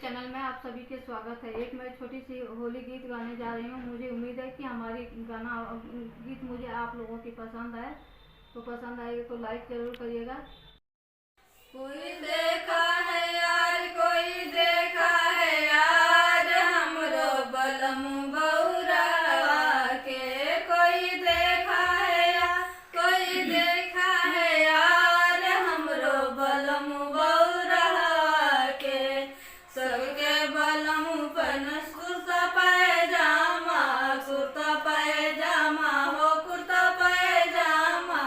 Channel में आप सभी के स्वागत है। एक मैं छोटी सी होली गीत गाने जा रही हूँ। मुझे उम्मीद है कि हमारी गीत मुझे आप लोगों की पसंद आए। तो पसंद आएगी तो लाइक जरूर करिएगा। कोई देखा है यार, कोई देखा है यार, हमरो बलम बौरवा के। कोई देखा है यार, कोई देखा है यार, हमरो बलम बौरवा के। सबके बलम पन कुर्ता पैजामा, कुर्ता पैजामा हो कुर्ता पैजामा।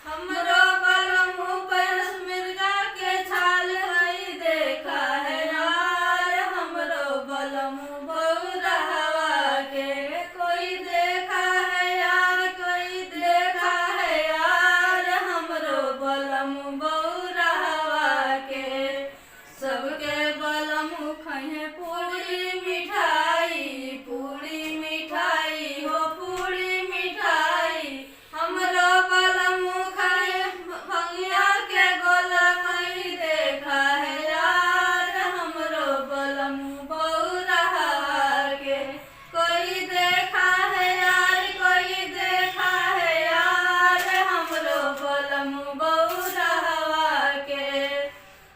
हमरो बलम पन मिर्गा के छाल हई देखा है यार, हमरो बलम बौरवा के। कोई देखा है यार, कोई देखा है यार, हमरो बलम बौरवा के। सबके बलम खइहे पूरी मिठाई, पूरी मिठाई हो पूरी मिठाई। हमरो बलम खाए भंगिया के गोला कहीं देखा है यार, हमरो बलम बौरवा के। कोई देखा है यार, कोई देखा है यार, हमरो बलम बौरवा के।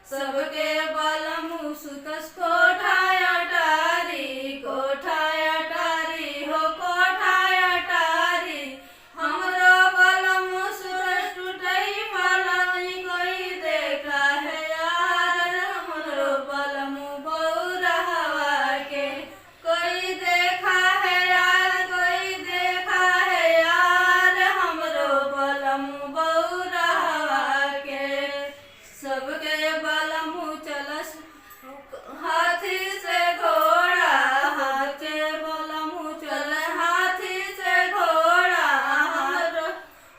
सबके बलम सुतस कोठा अटारी, कोठा अटारी हो कोठा अटारी। हमरो बलम सुतस टूटई पलंग। कोई देखा है यार, हमरो बलम बौरवा के। कोई देखा है यार, कोई देखा है यार, हमरो बलम बौरवा के। सबके बलम चलस हाथी से घोड़ा, हाथी बलम चल हाथी से घोड़ा। हमरो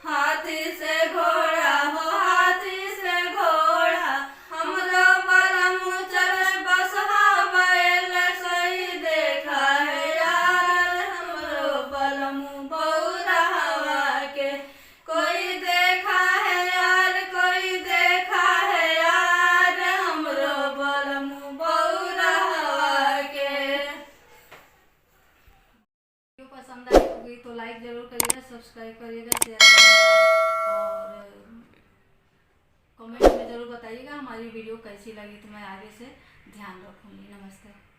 हाथी से घोड़ा हो हाथी से घोड़ा। हमरो बलम चल बसहा बैल। कोई देखा है यार, हमरो बलम बौरवा के। कोई देखा है यार, कोई देखा है यार, हमरो बलम बौरवा के। वीडियो पसंद आई होगी तो लाइक जरूर करिएगा, सब्सक्राइब करिएगा, शेयर करिएगा और कमेंट में ज़रूर बताइएगा हमारी वीडियो कैसी लगी। तो मैं आगे से ध्यान रखूँगी। नमस्ते।